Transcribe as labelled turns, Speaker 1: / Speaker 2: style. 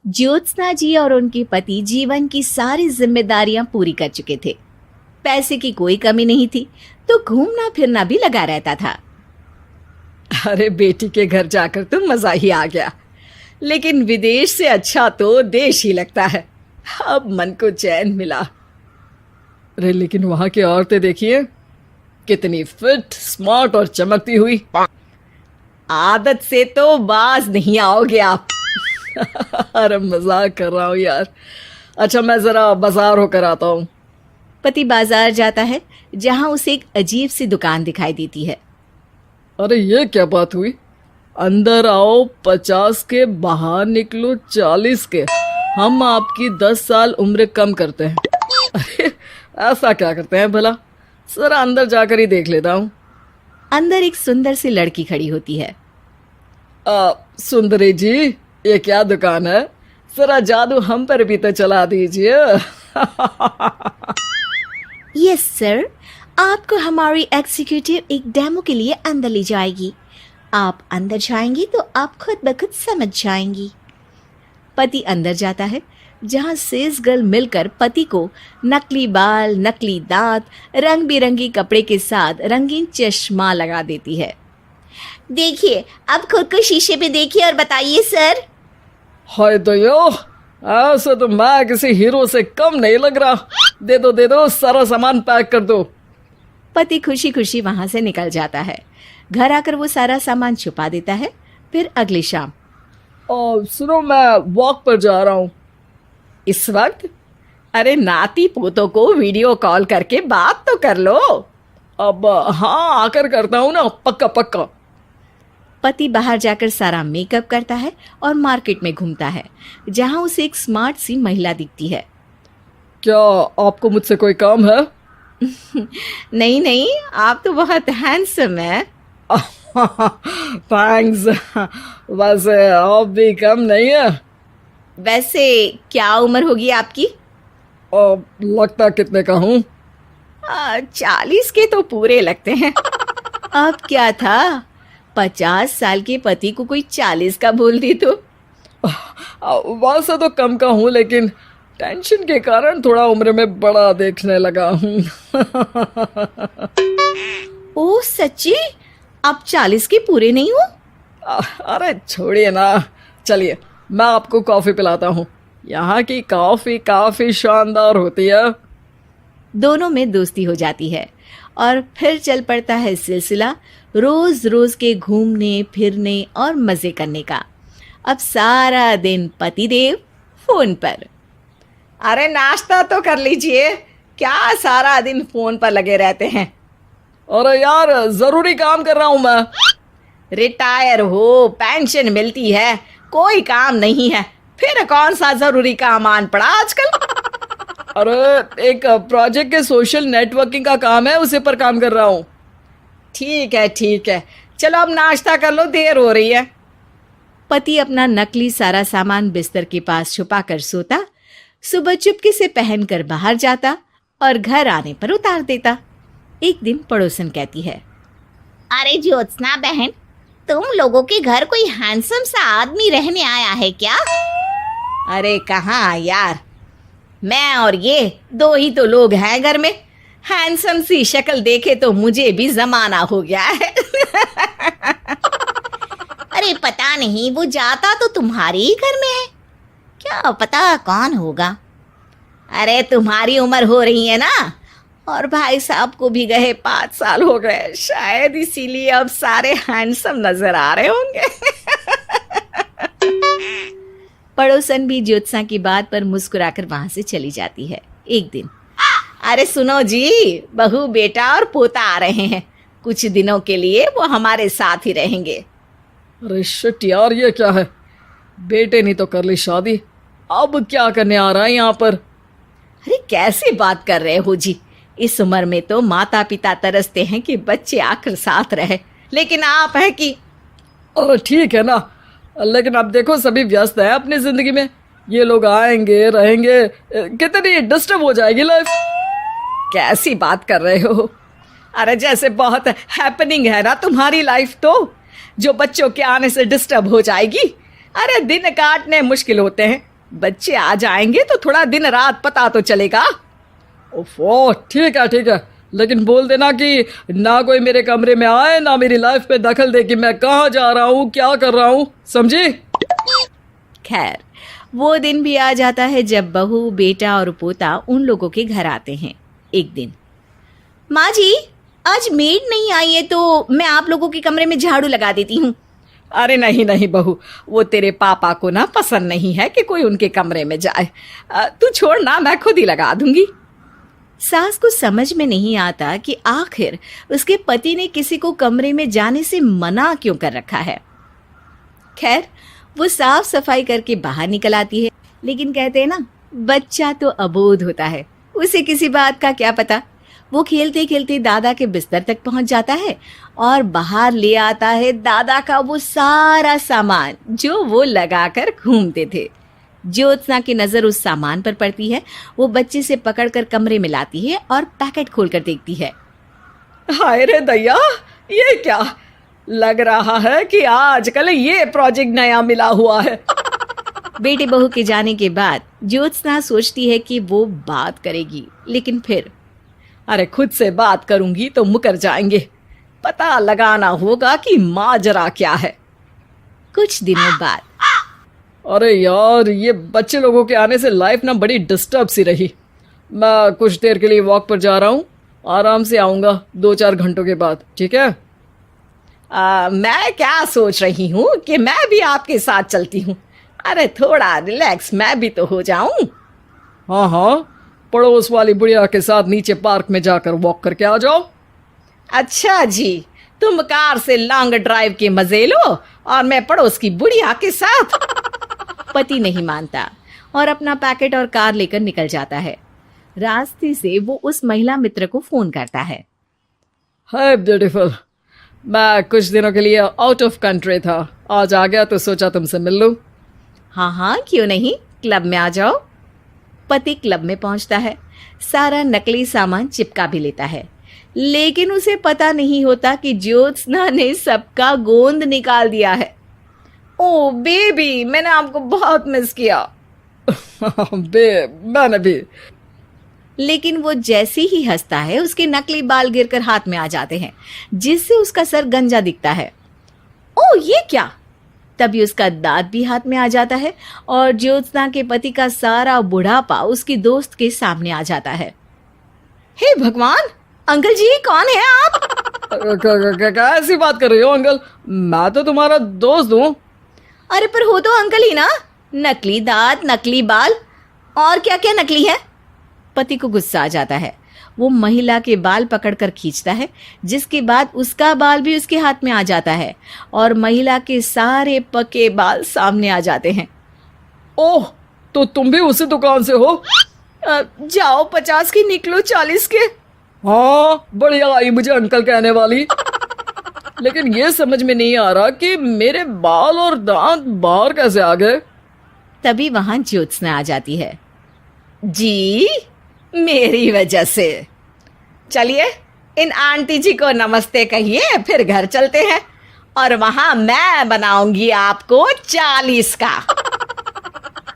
Speaker 1: ज्योत्सना जी और उनके पति जीवन की सारी जिम्मेदारियां पूरी कर चुके थे। पैसे की कोई कमी नहीं थी, तो घूमना फिरना भी लगा रहता था।
Speaker 2: अरे बेटी के घर जाकर तो मजा ही आ गया, लेकिन विदेश से अच्छा तो देश ही लगता है। अब मन को चैन मिला। अरे लेकिन वहां की औरतें देखिए, कितनी फिट, स्मार्ट और चमकती हुई। आदत से तो बाज नहीं आओगे आप। अरे मजाक कर रहा हूँ यार। अच्छा मैं जरा बाजार होकर आता हूँ।
Speaker 1: पति बाजार जाता है, जहां उसे एक अजीब सी दुकान दिखाई देती है।
Speaker 2: अरे ये क्या बात हुई? अंदर आओ 50 के, बाहर निकलो 40 के। हम आपकी 10 साल उम्र कम करते हैं। अरे ऐसा क्या करते हैं भला? जरा अंदर जाकर ही देख लेता हूँ।
Speaker 1: अंदर एक सुंदर सी लड़की खड़ी होती है।
Speaker 2: सुंदरी जी, ये क्या दुकान है? जरा जादू हम पर भी तो चला दीजिए।
Speaker 1: यस सर, आपको हमारी एग्जीक्यूटिव एक डेमो के लिए अंदर ले जाएगी। आप अंदर जाएंगी तो आप खुद ब खुद समझ जाएंगी। पति अंदर जाता है, जहां सेल्स गर्ल मिलकर पति को नकली बाल, नकली दांत, रंग बिरंगी कपड़े के साथ रंगीन चश्मा लगा देती है। देखिए, अब खुद को शीशे पे देखिए और बताइए सर।
Speaker 2: हाय दयो, ऐसे तो मैं किसी हीरो से कम नहीं लग रहा। दे दो, सारा सामान पैक कर दो।
Speaker 1: पति खुशी खुशी वहां से निकल जाता है। घर आकर वो सारा सामान छुपा देता है। फिर अगली शाम।
Speaker 2: सुनो, मैं वॉक पर जा रहा हूँ।
Speaker 1: इस वक्त? अरे नाती पोतों को वीडियो कॉल करके बात तो कर लो।
Speaker 2: अब हाँ, आकर करता हूँ ना, पक्का पक्का।
Speaker 1: पति बाहर जाकर सारा मेकअप करता है और मार्केट में घूमता है, जहां उसे एक स्मार्ट सी महिला दिखती है।
Speaker 2: क्या आपको मुझसे कोई काम है?
Speaker 1: नहीं नहीं, आप तो बहुत हैंडसम है।
Speaker 2: थैंक्स। वैसे आप भी कम नहीं है।
Speaker 1: वैसे क्या उम्र होगी आपकी?
Speaker 2: लगता कितने का हूँ?
Speaker 1: 40 के तो पूरे लगते हैं। अब क्या था, 50 साल के पति को कोई 40 का बोल दी तो।
Speaker 2: वैसे तो कम का हूँ, लेकिन टेंशन के कारण थोड़ा उम्र में बड़ा देखने लगा हूँ।
Speaker 1: ओह सच्ची? आप 40 के पूरे नहीं हो?
Speaker 2: अरे छोड़िए ना, चलिए मैं आपको कॉफी पिलाता हूँ। यहाँ की कॉफी काफी शानदार होती है।
Speaker 1: दोनों में दोस्ती हो जाती है और फिर चल पड़ता है सिलसिला रोज रोज के घूमने फिरने और मजे करने का। अब सारा दिन पतिदेव फोन पर। अरे नाश्ता तो कर लीजिए, क्या सारा दिन फोन पर लगे रहते हैं?
Speaker 2: अरे यार, जरूरी काम कर रहा हूं मैं।
Speaker 1: रिटायर हो, पेंशन मिलती है, कोई काम नहीं है, फिर कौन सा जरूरी काम आन पड़ा आजकल?
Speaker 2: अरे एक प्रोजेक्ट के सोशल नेटवर्किंग का काम है, उसी पर काम कर रहा हूँ।
Speaker 1: ठीक है, चलो अब नाश्ता कर लो, देर हो रही है। पति अपना नकली सारा सामान बिस्तर के पास छुपा कर सोता, सुबह चुपके से पहनकर बाहर जाता और घर आने पर उतार देता। एक दिन पड़ोसन कहती है, अरे ज्योत्सना बहन, तुम लोगों के घर कोई हैंडसम सा आदमी रहने आया है क्या? अरे कहाँ यार, मैं और ये दो ही तो लोग हैं घर में। हैंडसम सी शक्ल देखे तो मुझे भी जमाना हो गया है। अरे पता नहीं, वो जाता तो तुम्हारे ही घर में है, क्या पता कौन होगा। अरे तुम्हारी उम्र हो रही है ना, और भाई साहब को भी गए 5 साल हो गए, शायद इसीलिए अब सारे हैंडसम नजर आ रहे होंगे। पड़ोसन भी ज्योत्सना की बात पर मुस्कुराकर वहां से चली जाती है। एक दिन, अरे सुनो जी, बहू बेटा और पोता आ रहे हैं, कुछ दिनों के लिए वो हमारे साथ ही रहेंगे।
Speaker 2: अरे शिट यार, ये क्या है? बेटे ने तो कर ली शादी, अब क्या करने आ रहा है यहाँ पर?
Speaker 1: अरे कैसी बात कर रहे हो जी, इस उम्र में तो माता पिता तरसते हैं कि बच्चे आकर साथ रहे, लेकिन आप है कि।
Speaker 2: अरे ठीक है ना, लेकिन अब देखो सभी व्यस्त हैं अपनी जिंदगी में। ये लोग आएंगे रहेंगे, कितनी डिस्टर्ब हो जाएगी लाइफ।
Speaker 1: कैसी बात कर रहे हो? अरे जैसे बहुत हैपनिंग है ना तुम्हारी लाइफ, तो जो बच्चों के आने से डिस्टर्ब हो जाएगी। अरे दिन काटने मुश्किल होते हैं,
Speaker 2: बच्चे आ जाएंगे तो थोड़ा दिन रात पता तो चलेगा।
Speaker 3: ओफो, ठीक है, लेकिन बोल देना कि ना कोई मेरे कमरे में आए, ना मेरी लाइफ पे दखल दे कि मैं कहाँ जा रहा हूँ, क्या कर रहा हूँ, समझी?
Speaker 1: खैर, वो दिन भी आ जाता है जब बहू, बेटा और पोता उन लोगों के घर आते हैं। एक दिन, माँ जी, आज मेड नहीं आई है तो मैं आप लोगों के कमरे में झाड़ू लगा देती हूँ।
Speaker 2: अरे नहीं बहू, वो तेरे पापा को ना पसंद नहीं है कि कोई उनके कमरे में जाए। तू छोड़ ना, मैं खुद ही लगा दूंगी।
Speaker 1: सास को समझ में नहीं आता कि आखिर उसके पति ने किसी को कमरे में जाने से मना क्यों कर रखा है। खैर, वो साफ सफाई करके बाहर निकल आती है, लेकिन कहते हैं ना, बच्चा तो अबोध होता है, उसे किसी बात का क्या पता। वो खेलते खेलते दादा के बिस्तर तक पहुंच जाता है और बाहर ले आता है दादा का वो सारा सामान जो वो लगाकर घूमते थे। ज्योत्सना की नजर उस सामान पर पड़ती है। वो बच्चे से पकड़कर कमरे में लाती है और पैकेट खोलकर देखती है।
Speaker 2: हाय रे दैया, ये क्या लग रहा है कि आजकल ये प्रोजेक्ट नया मिला हुआ है।
Speaker 1: बेटे बहू के जाने के बाद ज्योत्सना सोचती है कि वो बात करेगी, लेकिन फिर
Speaker 2: अरे खुद से बात करूंगी तो मुकर जाएंगे। पता लगाना होगा कि माजरा क्या है।
Speaker 1: कुछ दिनों बाद,
Speaker 3: अरे यार, ये बच्चे लोगों के आने से लाइफ ना बड़ी डिस्टर्ब सी रही। मैं कुछ देर के लिए वॉक पर जा रहा हूँ, आराम से आऊँगा 2-4 घंटों के बाद, ठीक है?
Speaker 2: मैं क्या सोच रही हूँ कि मैं भी आपके साथ चलती हूँ। अरे थोड़ा रिलैक्स मैं भी तो हो जाऊं।
Speaker 3: हाँ, पड़ोस वाली बुढ़िया के साथ नीचे पार्क में जाकर वॉक करके आ जाओ।
Speaker 2: अच्छा जी, तुम कार से लॉन्ग ड्राइव के मजे लो और मैं पड़ोस की बुढ़िया के साथ।
Speaker 1: पति नहीं मानता और अपना पैकेट और कार लेकर निकल जाता है। रास्ते से वो उस महिला मित्र को फोन करता है।
Speaker 3: हाय ब्यूटीफुल, मैं कुछ दिनों के लिए आउट ऑफ कंट्री था, आज आ गया तो सोचा तुमसे मिल लूं।
Speaker 1: हाँ, क्यों नहीं, क्लब में आ जाओ। पति क्लब में पहुंचता है, सारा नकली सामान चिपका भी लेता है, लेकिन उसे पता नहीं होता कि ज्योत्सना ने सबका गोंद निकाल दिया है।
Speaker 2: ओ बेबी, मैंने आपको बहुत मिस किया।
Speaker 3: मैंने भी।
Speaker 1: लेकिन वो जैसे ही हंसता है, उसके नकली बाल गिरकर हाथ में आ जाते हैं, जिससे उसका सर गंजा दिखता है। ओ ये क्या! तभी उसका दांत भी हाथ में आ जाता है और ज्योत्सना के पति का सारा बुढ़ापा उसकी दोस्त के सामने आ जाता है। हे भगवान, अंकल जी, कौन है आप?
Speaker 3: कैसी बात कर रही हो अंकल? मैं तो तुम्हारा दोस्त हूँ।
Speaker 1: अरे पर हो तो अंकल ही ना। नकली दांत, नकली बाल और क्या क्या नकली है। पति को गुस्सा आ जाता है। वो महिला के बाल पकड़कर खींचता है, जिसके बाद उसका बाल भी उसके हाथ में आ जाता है और महिला के सारे पके बाल सामने आ जाते हैं।
Speaker 3: ओह, तो तुम भी उसी दुकान से हो?
Speaker 2: जाओ 50 की निकलो 40 के।
Speaker 3: हाँ, बढ़िया आई मुझे अंकल कहने वाली। लेकिन ये समझ में नहीं आ रहा कि मेरे बाल और दांत बाहर कैसे आ गए।
Speaker 1: तभी वहां ज्योत्सना आ जाती है।
Speaker 2: जी, मेरी वजह से। चलिए इन आंटी जी को नमस्ते कहिए, फिर घर चलते हैं और वहां मैं बनाऊंगी आपको 40 का।